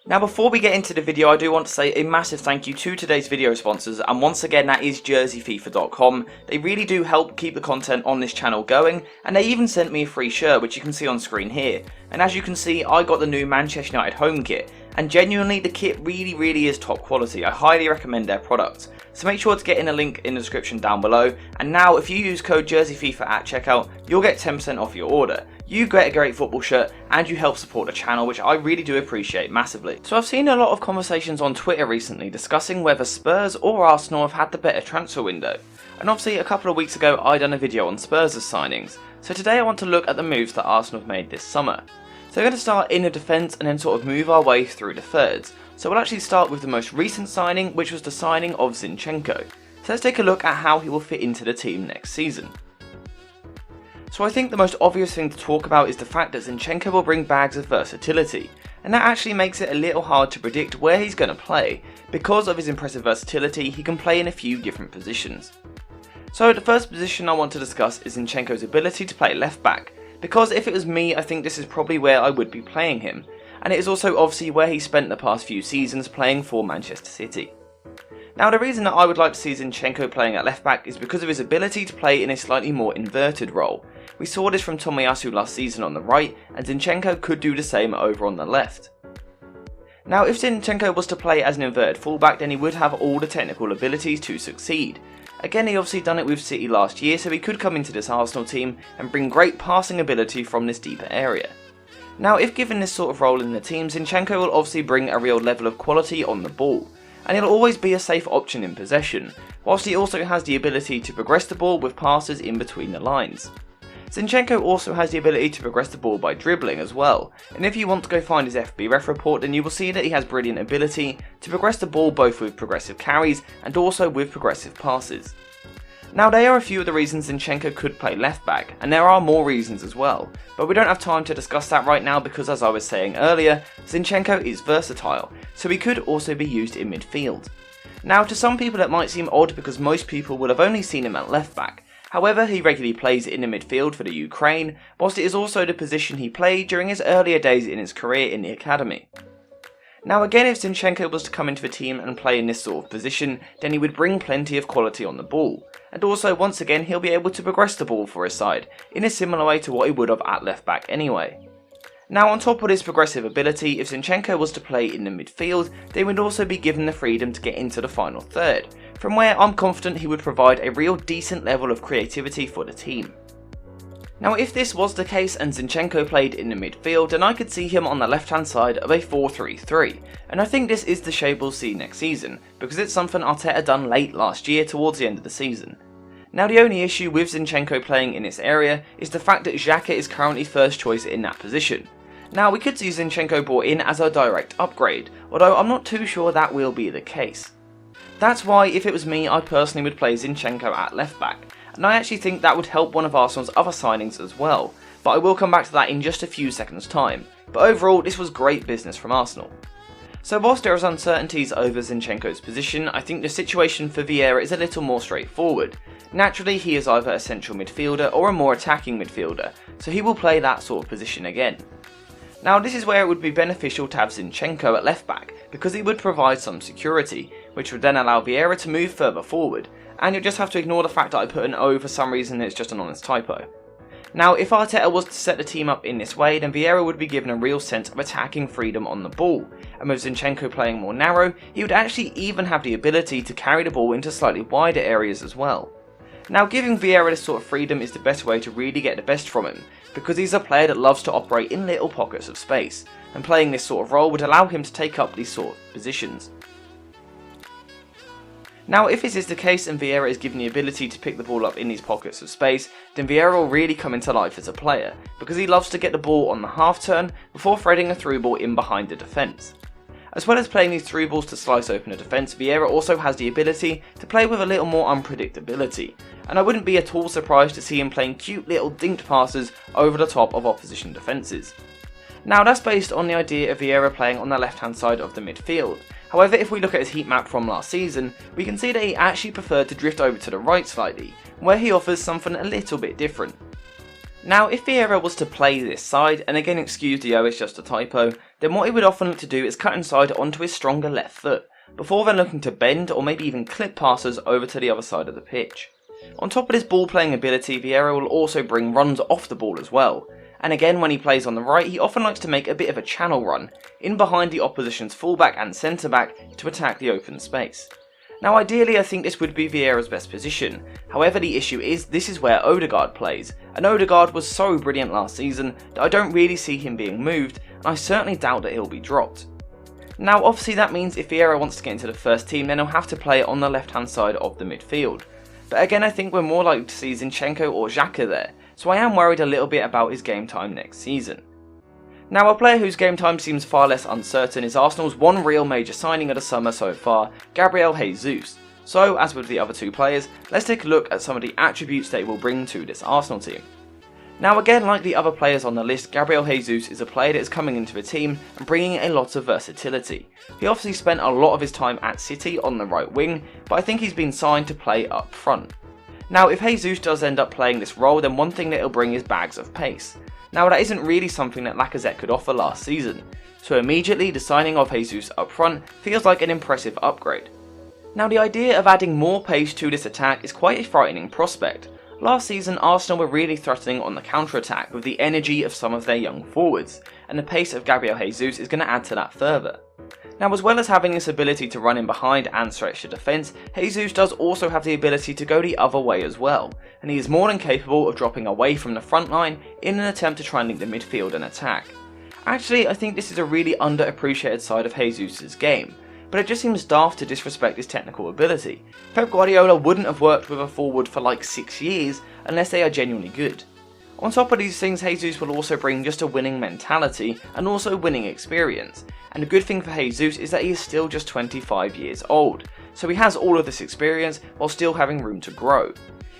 Now before we get into the video, I do want to say a massive thank you to today's video sponsors, and once again that is jerseyfifa.com. They really do help keep the content on this channel going, and they even sent me a free shirt which you can see on screen here. And as you can see, I got the new Manchester United home kit, and genuinely the kit really is top quality. I highly recommend their products. So make sure to get in a link in the description down below, and now if you use code jerseyfifa at checkout, you'll get 10% off your order. You get a great football shirt and you help support the channel, which I really do appreciate massively. So I've seen a lot of conversations on Twitter recently discussing whether Spurs or Arsenal have had the better transfer window. And obviously a couple of weeks ago I done a video on Spurs' signings, so today I want to look at the moves that Arsenal have made this summer. So we're going to start in the defence and then sort of move our way through the thirds. So we'll actually start with the most recent signing, which was the signing of Zinchenko. So let's take a look at how he will fit into the team next season. So I think the most obvious thing to talk about is the fact that Zinchenko will bring bags of versatility, and that actually makes it a little hard to predict where he's going to play. Because of his impressive versatility, he can play in a few different positions. So the first position I want to discuss is Zinchenko's ability to play left back, because if it was me, I think this is probably where I would be playing him, and it is also obviously where he spent the past few seasons playing for Manchester City. Now the reason that I would like to see Zinchenko playing at left back is because of his ability to play in a slightly more inverted role. We saw this from Tomiyasu last season on the right, and Zinchenko could do the same over on the left. Now if Zinchenko was to play as an inverted fullback, then he would have all the technical abilities to succeed. Again, he obviously done it with City last year, so he could come into this Arsenal team and bring great passing ability from this deeper area. Now if given this sort of role in the team, Zinchenko will obviously bring a real level of quality on the ball, and he'll always be a safe option in possession, whilst he also has the ability to progress the ball with passes in between the lines. Zinchenko also has the ability to progress the ball by dribbling as well, and if you want to go find his FBref report, then you will see that he has brilliant ability to progress the ball both with progressive carries and also with progressive passes. Now they are a few of the reasons Zinchenko could play left back, and there are more reasons as well, but we don't have time to discuss that right now because, as I was saying earlier, Zinchenko is versatile, so he could also be used in midfield. Now to some people it might seem odd because most people will have only seen him at left back. However, he regularly plays in the midfield for the Ukraine, whilst it is also the position he played during his earlier days in his career in the academy. Now again, if Zinchenko was to come into the team and play in this sort of position, then he would bring plenty of quality on the ball, and also once again he'll be able to progress the ball for his side, in a similar way to what he would have at left back anyway. Now on top of this progressive ability, if Zinchenko was to play in the midfield, they would also be given the freedom to get into the final third, from where I'm confident he would provide a real decent level of creativity for the team. Now if this was the case and Zinchenko played in the midfield, then I could see him on the left hand side of a 4-3-3, and I think this is the shape we'll see next season, because it's something Arteta done late last year towards the end of the season. Now the only issue with Zinchenko playing in this area is the fact that Xhaka is currently first choice in that position. Now we could see Zinchenko brought in as a direct upgrade, although I'm not too sure that will be the case. That's why if it was me, I personally would play Zinchenko at left back, and I actually think that would help one of Arsenal's other signings as well, but I will come back to that in just a few seconds time. But overall, this was great business from Arsenal. So whilst there is uncertainties over Zinchenko's position, I think the situation for Vieira is a little more straightforward. Naturally, he is either a central midfielder or a more attacking midfielder, so he will play that sort of position again. Now this is where it would be beneficial to have Zinchenko at left back, because he would provide some security, which would then allow Vieira to move further forward, and you'll just have to ignore the fact that I put an O for some reason, it's just an honest typo. Now if Arteta was to set the team up in this way, then Vieira would be given a real sense of attacking freedom on the ball, and with Zinchenko playing more narrow, he would actually even have the ability to carry the ball into slightly wider areas as well. Now giving Vieira this sort of freedom is the best way to really get the best from him, because he's a player that loves to operate in little pockets of space, and playing this sort of role would allow him to take up these sort of positions. Now if this is the case and Vieira is given the ability to pick the ball up in these pockets of space, then Vieira will really come into life as a player, because he loves to get the ball on the half turn before threading a through ball in behind the defence. As well as playing these through balls to slice open a defence, Vieira also has the ability to play with a little more unpredictability, and I wouldn't be at all surprised to see him playing cute little dinked passes over the top of opposition defences. Now that's based on the idea of Vieira playing on the left hand side of the midfield. However, if we look at his heat map from last season, we can see that he actually preferred to drift over to the right slightly, where he offers something a little bit different. Now, if Vieira was to play this side, and again excuse the it's just a typo, then what he would often look to do is cut inside onto his stronger left foot, before then looking to bend or maybe even clip passes over to the other side of the pitch. On top of his ball playing ability, Vieira will also bring runs off the ball as well, and again when he plays on the right he often likes to make a bit of a channel run, in behind the opposition's fullback and centre back to attack the open space. Now ideally I think this would be Vieira's best position, however the issue is this is where Odegaard plays, and Odegaard was so brilliant last season that I don't really see him being moved, and I certainly doubt that he'll be dropped. Now obviously that means if Vieira wants to get into the first team then he'll have to play on the left hand side of the midfield. But again I think we're more likely to see Zinchenko or Xhaka there, so I am worried a little bit about his game time next season. Now a player whose game time seems far less uncertain is Arsenal's one real major signing of the summer so far, Gabriel Jesus. So as with the other two players, let's take a look at some of the attributes they will bring to this Arsenal team. Now again, like the other players on the list, Gabriel Jesus is a player that is coming into the team and bringing a lot of versatility. He obviously spent a lot of his time at City on the right wing, but I think he's been signed to play up front. Now if Jesus does end up playing this role, then one thing that he'll bring is bags of pace. Now that isn't really something that Lacazette could offer last season, so immediately the signing of Jesus up front feels like an impressive upgrade. Now the idea of adding more pace to this attack is quite a frightening prospect. Last season Arsenal were really threatening on the counter-attack with the energy of some of their young forwards, and the pace of Gabriel Jesus is going to add to that further. Now as well as having this ability to run in behind and stretch the defence, Jesus does also have the ability to go the other way as well, and he is more than capable of dropping away from the front line in an attempt to try and link the midfield and attack. Actually I think this is a really underappreciated side of Jesus' game, but it just seems daft to disrespect his technical ability. Pep Guardiola wouldn't have worked with a forward for like 6 years unless they are genuinely good. On top of these things, Jesus will also bring just a winning mentality and also winning experience, and the good thing for Jesus is that he is still just 25 years old, so he has all of this experience while still having room to grow.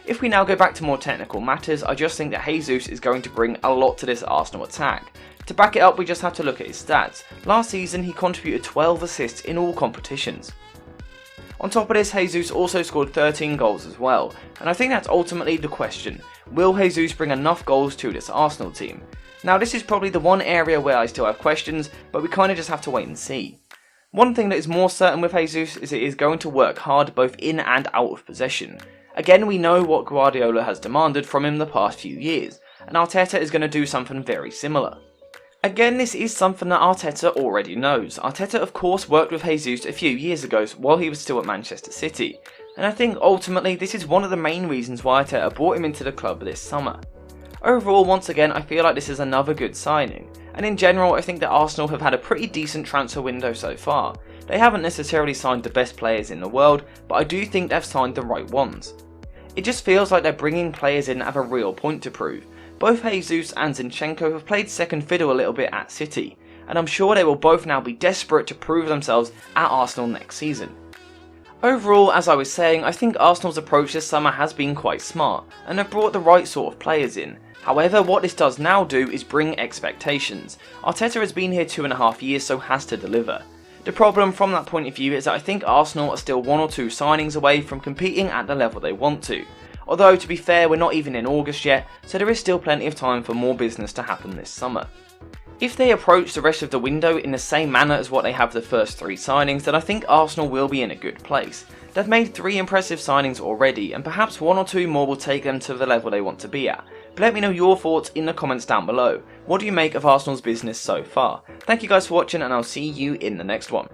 If we now go back to more technical matters, I just think that Jesus is going to bring a lot to this Arsenal attack. To back it up, we just have to look at his stats. Last season he contributed 12 assists in all competitions. On top of this, Jesus also scored 13 goals as well, and I think that's ultimately the question. Will Jesus bring enough goals to this Arsenal team? Now this is probably the one area where I still have questions, but we kind of just have to wait and see. One thing that is more certain with Jesus is it is going to work hard both in and out of possession. Again, we know what Guardiola has demanded from him the past few years, and Arteta is going to do something very similar. Again, this is something that Arteta already knows. Arteta of course worked with Jesus a few years ago while he was still at Manchester City, and I think ultimately this is one of the main reasons why Arteta brought him into the club this summer. Overall, once again, I feel like this is another good signing, and in general I think that Arsenal have had a pretty decent transfer window so far. They haven't necessarily signed the best players in the world, but I do think they've signed the right ones. It just feels like they're bringing players in that have a real point to prove. Both Jesus and Zinchenko have played second fiddle a little bit at City, and I'm sure they will both now be desperate to prove themselves at Arsenal next season. Overall, as I was saying, I think Arsenal's approach this summer has been quite smart, and have brought the right sort of players in. However, what this does now do is bring expectations. Arteta has been here 2.5 years, so has to deliver. The problem from that point of view is that I think Arsenal are still 1 or 2 signings away from competing at the level they want to. Although, to be fair, we're not even in August yet, so there is still plenty of time for more business to happen this summer. If they approach the rest of the window in the same manner as what they have the first 3 signings, then I think Arsenal will be in a good place. They've made 3 impressive signings already, and perhaps 1 or 2 more will take them to the level they want to be at. But let me know your thoughts in the comments down below. What do you make of Arsenal's business so far? Thank you guys for watching, and I'll see you in the next one.